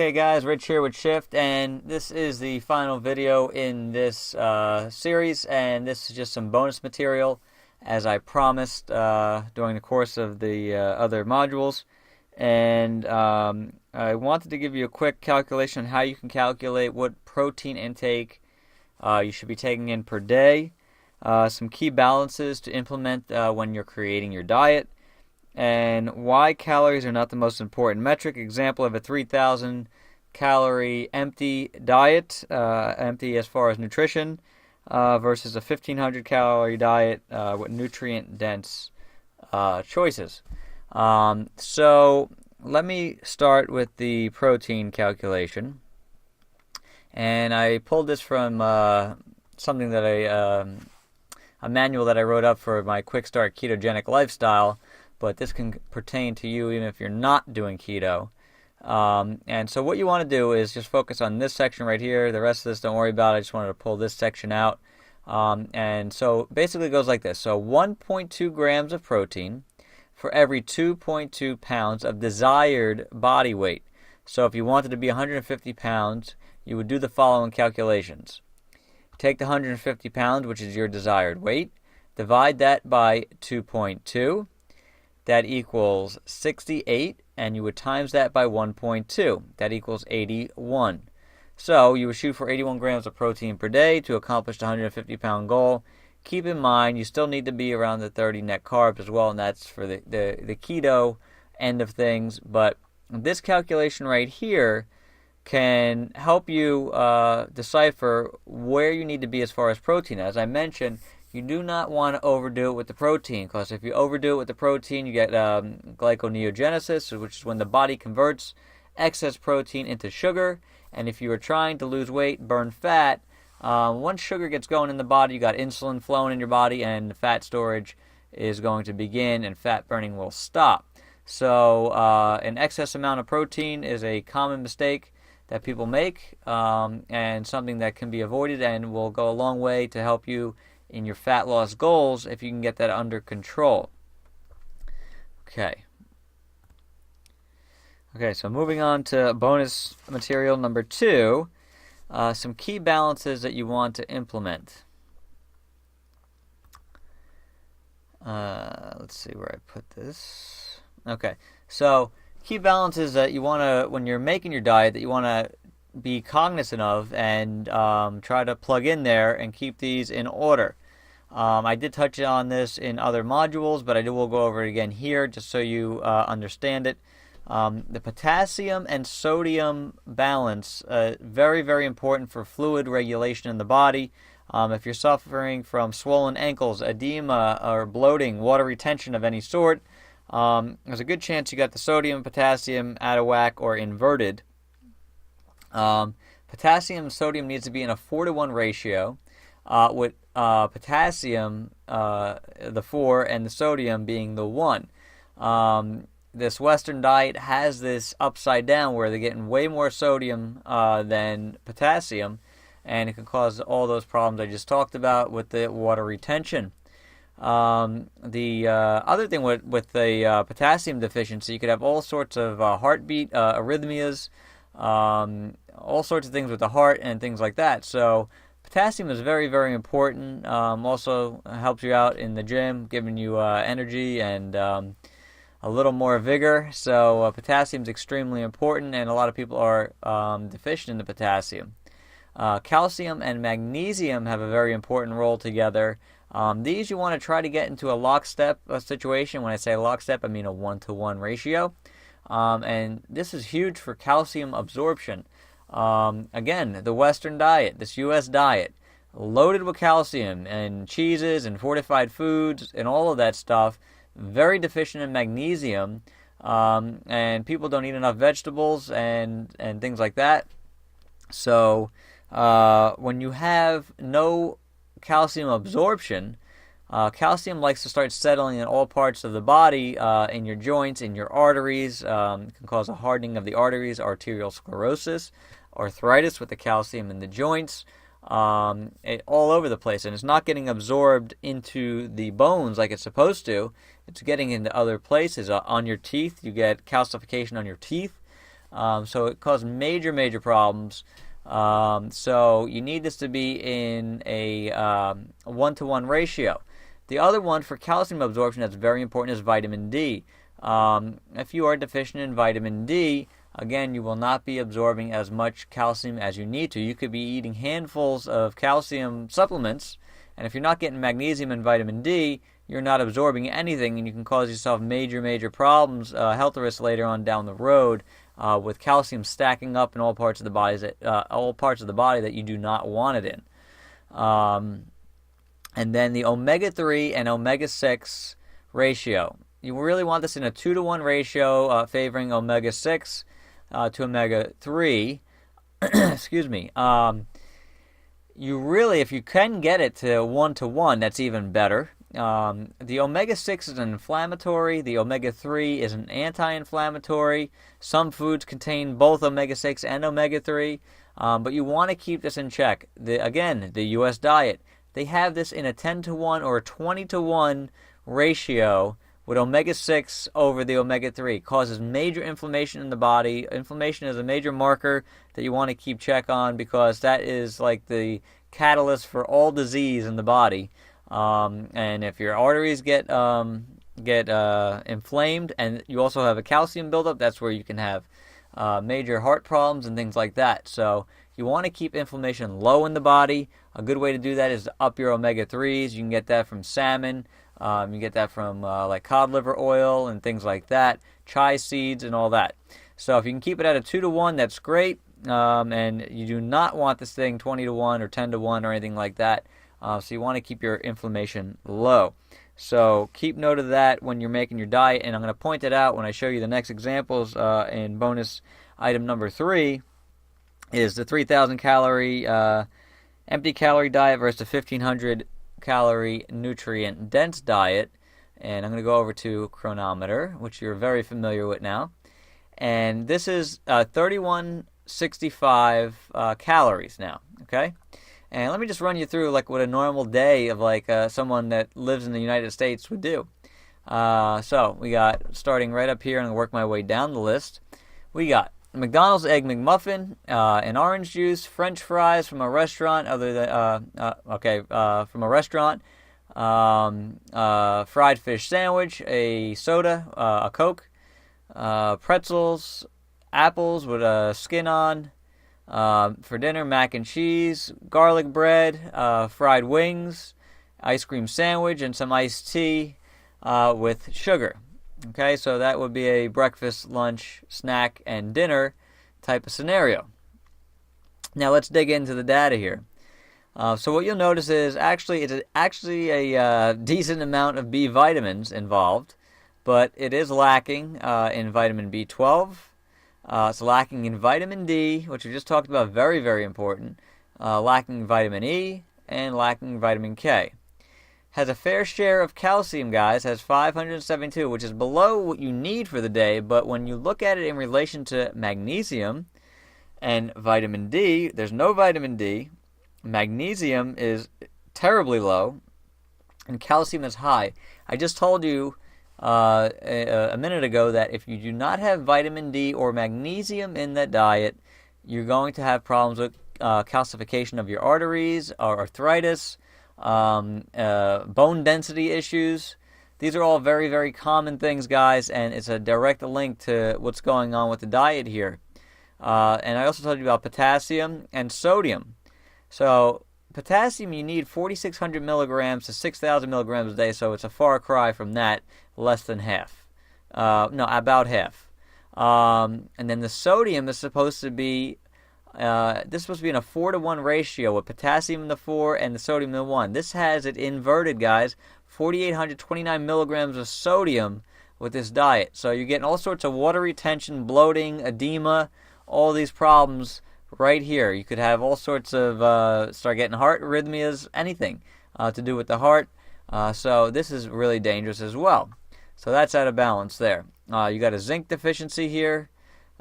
Okay guys, Rich here with Shift, and this is the final video in this series, and this is just some bonus material as I promised during the course of the other modules. And I wanted to give you a quick calculation on how you can calculate what protein intake you should be taking in per day, some key balances to implement when you're creating your diet, and why calories are not the most important metric. Example of a 3,000 calorie empty diet, empty as far as nutrition, versus a 1,500 calorie diet with nutrient dense choices. So let me start with the protein calculation. And I pulled this from something that a manual that I wrote up for my quick start ketogenic lifestyle. But this can pertain to you even if you're not doing keto. And so what you want to do is just focus on this section right here. The rest of this, don't worry about it. I just wanted to pull this section out. And so basically it goes like this. So 1.2 grams of protein for every 2.2 pounds of desired body weight. So if you wanted to be 150 pounds, you would do the following calculations. Take the 150 pounds, which is your desired weight, divide that by 2.2. That equals 68, and you would times that by 1.2. That equals 81. So you would shoot for 81 grams of protein per day to accomplish the 150-pound goal. Keep in mind, you still need to be around the 30 net carbs as well, and that's for the keto end of things. But this calculation right here can help you decipher where you need to be as far as protein. As I mentioned, you do not want to overdo it with the protein, because if you overdo it with the protein, you get glyconeogenesis, which is when the body converts excess protein into sugar. And if you are trying to lose weight, burn fat, once sugar gets going in the body, you got insulin flowing in your body, and fat storage is going to begin, and fat burning will stop. So an excess amount of protein is a common mistake that people make, and something that can be avoided and will go a long way to help you in your fat loss goals if you can get that under control. Okay, so moving on to bonus material number 2, some key balances that you want to implement. Let's see where I put this. Okay, so key balances that you want to, when you're making your diet, that you want to be cognizant of and try to plug in there and keep these in order. I did touch on this in other modules, but I will go over it again here just so you understand it. The potassium and sodium balance, very, very important for fluid regulation in the body. If you're suffering from swollen ankles, edema, or bloating, water retention of any sort, there's a good chance you got the sodium and potassium out of whack or inverted. Potassium and sodium needs to be in a 4-to-1 ratio, with potassium, the 4, and the sodium being the 1. This Western diet has this upside down where they're getting way more sodium than potassium, and it can cause all those problems I just talked about with the water retention. The other thing with the potassium deficiency, you could have all sorts of heartbeat arrhythmias, all sorts of things with the heart and things like that. So potassium is very, very important. Also helps you out in the gym, giving you energy and a little more vigor. So potassium is extremely important, and a lot of people are deficient in the potassium. Calcium and magnesium have a very important role together. These you want to try to get into a lockstep situation. When I say lockstep, I mean a 1-to-1 ratio. And this is huge for calcium absorption. Again, the Western diet, this U.S. diet, loaded with calcium and cheeses and fortified foods and all of that stuff, very deficient in magnesium, and people don't eat enough vegetables and things like that. So when you have no calcium absorption, calcium likes to start settling in all parts of the body, in your joints, in your arteries. It can cause a hardening of the arteries, arterial sclerosis, arthritis with the calcium in the joints, all over the place. And it's not getting absorbed into the bones like it's supposed to. It's getting into other places. On your teeth, you get calcification on your teeth. So it causes major problems. So you need this to be in a 1-to-1 ratio. The other one for calcium absorption that's very important is vitamin D. If you are deficient in vitamin D, again, you will not be absorbing as much calcium as you need to. You could be eating handfuls of calcium supplements, and if you're not getting magnesium and vitamin D, you're not absorbing anything, and you can cause yourself major problems, health risks later on down the road, with calcium stacking up in all parts of the body that you do not want it in. And then the omega-3 and omega-6 ratio. You really want this in a 2-to-1 ratio, favoring omega-6 to omega-3. Excuse me. You really, if you can get it to 1-to-1, that's even better. The omega-6 is an inflammatory. The omega-3 is an anti-inflammatory. Some foods contain both omega-6 and omega-3, but you want to keep this in check. Again, the U.S. diet, they have this in a 10-to-1 or a 20-to-1 ratio with omega-6 over the omega-3. Causes major inflammation in the body. Inflammation is a major marker that you want to keep check on because that is like the catalyst for all disease in the body. And if your arteries get inflamed and you also have a calcium buildup, that's where you can have major heart problems and things like that. So you want to keep inflammation low in the body. A good way to do that is to up your omega-3s. You can get that from salmon. You get that from like cod liver oil and things like that, chia seeds and all that. So if you can keep it at a 2-to-1, that's great. And you do not want this thing 20-to-1 or 10-to-1 or anything like that. So you want to keep your inflammation low. So keep note of that when you're making your diet, and I'm going to point it out when I show you the next examples. In bonus item number 3 is the 3,000 calorie empty calorie diet versus the 1,500 calorie nutrient dense diet. And I'm going to go over to Chronometer, which you're very familiar with now. And this is 3,165 calories now, okay? And let me just run you through like what a normal day of like someone that lives in the United States would do. So we got, starting right up here, I'm going to work my way down the list. We got McDonald's Egg McMuffin, an orange juice, French fries from a restaurant, from a restaurant, fried fish sandwich, a soda, a Coke, pretzels, apples with a skin on. For dinner, mac and cheese, garlic bread, fried wings, ice cream sandwich, and some iced tea with sugar. Okay, so that would be a breakfast, lunch, snack, and dinner type of scenario. Now let's dig into the data here. So what you'll notice is it's actually a decent amount of B vitamins involved, but it is lacking in vitamin B12. It's lacking in vitamin D, which we just talked about, very important. Lacking vitamin E, and lacking vitamin K. Has a fair share of calcium, guys, has 572, which is below what you need for the day, but when you look at it in relation to magnesium and vitamin D, there's no vitamin D, magnesium is terribly low, and calcium is high. I just told you a minute ago that if you do not have vitamin D or magnesium in that diet, you're going to have problems with calcification of your arteries, or arthritis, bone density issues. These are all very common things, guys, and it's a direct link to what's going on with the diet here. And I also told you about potassium and sodium. So potassium, you need 4,600 milligrams to 6,000 milligrams a day, so it's a far cry from that, less than half. About half. And then the sodium is supposed to be this is supposed to be in a 4-to-1 ratio with potassium in the 4 and the sodium in the 1. This has it inverted, guys. 4,829 milligrams of sodium with this diet. So you're getting all sorts of water retention, bloating, edema, all these problems right here. You could have all sorts of, start getting heart arrhythmias, anything to do with the heart. So this is really dangerous as well. So that's out of balance there. You got a zinc deficiency here.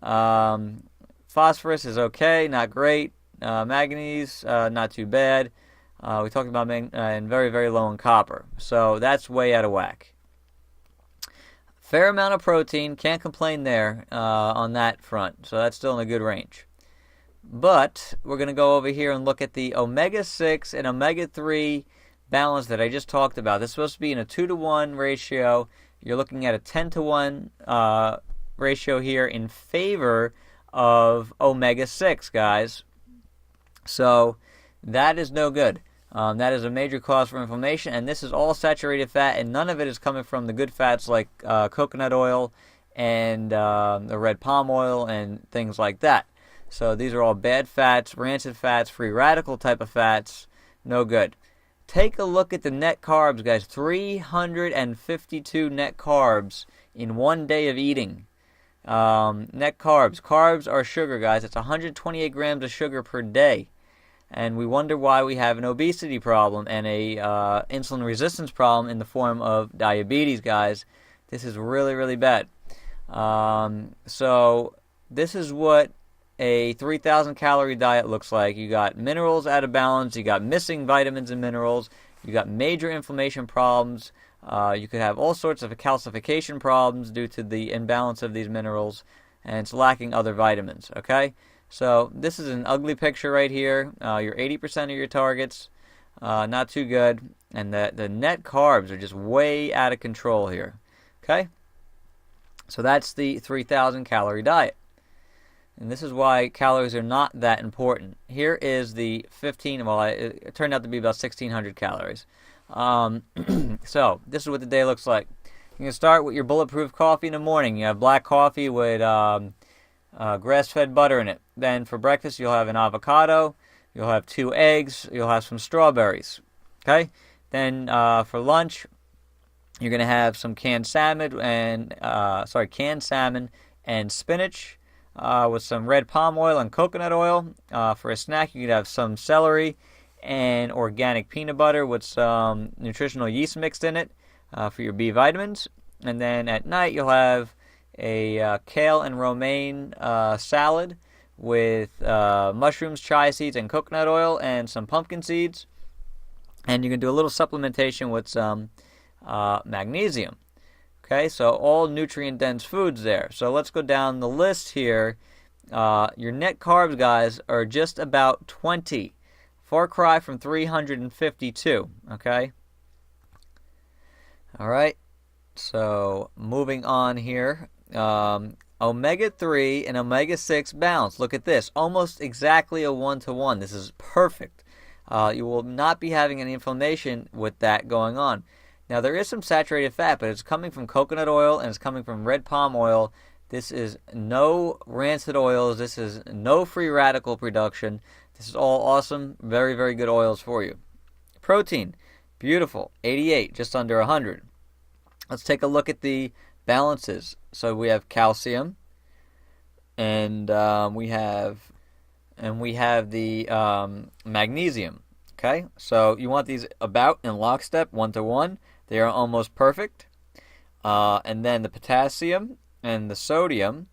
Phosphorus is okay, not great. Manganese, not too bad. We talked about and very low in copper. So that's way out of whack. Fair amount of protein, can't complain there on that front. So that's still in a good range. But we're going to go over here and look at the omega-6 and omega-3 balance that I just talked about. This is supposed to be in a 2-to-1 ratio. You're looking at a 10-to-1 ratio here in favor of omega-6, guys. So that is no good. That is a major cause for inflammation, and this is all saturated fat, and none of it is coming from the good fats like coconut oil and the red palm oil and things like that. So these are all bad fats, rancid fats, free radical type of fats, no good. Take a look at the net carbs, guys. 352 net carbs in 1 day of eating. Net carbs. Carbs are sugar, guys. It's 128 grams of sugar per day. And we wonder why we have an obesity problem and a insulin resistance problem in the form of diabetes, guys. This is really, really bad. So this is what a 3,000 calorie diet looks like. You got minerals out of balance. You got missing vitamins and minerals. You got major inflammation problems. You could have all sorts of calcification problems due to the imbalance of these minerals, and it's lacking other vitamins. Okay, so this is an ugly picture right here. You're 80% of your targets, not too good, and the net carbs are just way out of control here. Okay, so that's the 3,000 calorie diet. And this is why calories are not that important. Here is the 15, well, it turned out to be about 1,600 calories. So this is what the day looks like. You can start with your bulletproof coffee in the morning. You have black coffee with grass-fed butter in it. Then for breakfast, you'll have an avocado. You'll have 2 eggs. You'll have some strawberries. Okay? Then for lunch, you're going to have some canned salmon and spinach. With some red palm oil and coconut oil. For a snack, you could have some celery and organic peanut butter with some nutritional yeast mixed in it for your B vitamins. And then at night, you'll have a kale and romaine salad with mushrooms, chia seeds, and coconut oil, and some pumpkin seeds. And you can do a little supplementation with some magnesium. Okay, so all nutrient-dense foods there. So let's go down the list here. Your net carbs, guys, are just about 20. Far cry from 352, okay? All right, so moving on here. Omega-3 and omega-6 balance. Look at this. Almost exactly a 1-to-1. This is perfect. You will not be having any inflammation with that going on. Now, there is some saturated fat, but it's coming from coconut oil and it's coming from red palm oil. This is no rancid oils. This is no free radical production. This is all awesome, very, very good oils for you. Protein, beautiful, 88, just under 100. Let's take a look at the balances. So we have calcium, and we have the magnesium. Okay, so you want these about in lockstep, 1-to-1. They are almost perfect. And then the potassium and the sodium,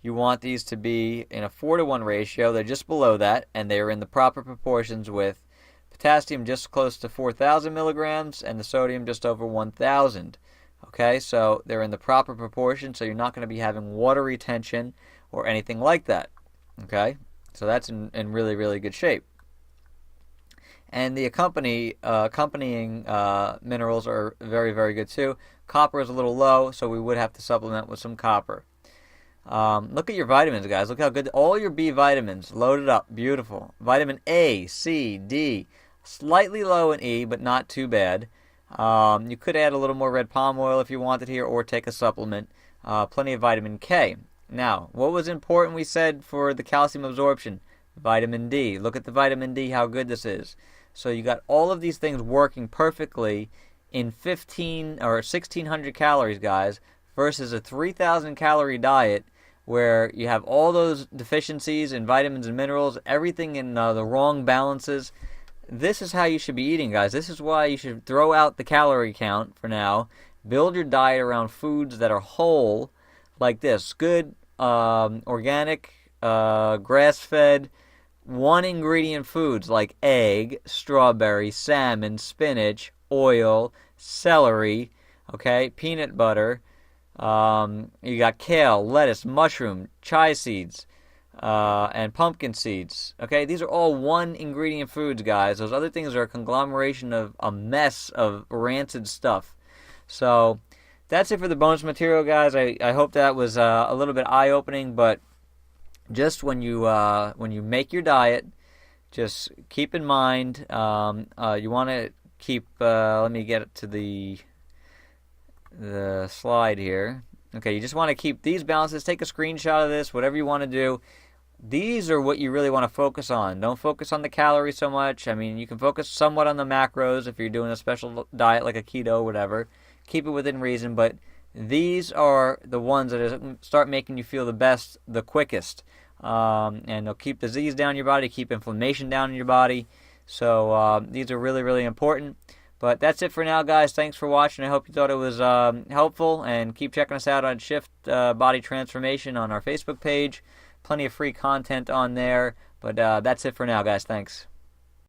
you want these to be in a 4-to-1 ratio. They're just below that, and they are in the proper proportions with potassium just close to 4,000 milligrams and the sodium just over 1,000. Okay, so they're in the proper proportion, so you're not going to be having water retention or anything like that. Okay, so that's in really, really good shape. And the accompanying minerals are very, very good too. Copper is a little low, so we would have to supplement with some copper. Look at your vitamins, guys. Look how good. All your B vitamins loaded up. Beautiful. Vitamin A, C, D. Slightly low in E, but not too bad. You could add a little more red palm oil if you wanted here, or take a supplement. Plenty of vitamin K. Now, what was important we said for the calcium absorption? Vitamin D. Look at the vitamin D, how good this is. So you got all of these things working perfectly in 15 or 1,600 calories, guys, versus a 3,000 calorie diet where you have all those deficiencies in vitamins and minerals, everything in the wrong balances. This is how you should be eating, guys. This is why you should throw out the calorie count for now. Build your diet around foods that are whole, like this. Good, organic, grass-fed, one-ingredient foods like egg, strawberry, salmon, spinach, oil, celery, okay, peanut butter, You got kale, lettuce, mushroom, chia seeds, and pumpkin seeds. Okay, these are all one ingredient foods, guys. Those other things are a conglomeration of a mess of rancid stuff. So that's it for the bonus material, guys. I hope that was a little bit eye-opening, but just when you make your diet, just keep in mind you want to keep. Let me get it to the slide here. Okay, you just want to keep these balances. Take a screenshot of this, whatever you want to do. These are what you really want to focus on. Don't focus on the calories so much. I mean, you can focus somewhat on the macros if you're doing a special diet like a keto or whatever. Keep it within reason, but these are the ones that start making you feel the best, the quickest. And they'll keep disease down in your body, keep inflammation down in your body. So these are really, really important. But that's it for now, guys. Thanks for watching. I hope you thought it was helpful. And keep checking us out on Shift Body Transformation on our Facebook page. Plenty of free content on there. But that's it for now, guys. Thanks.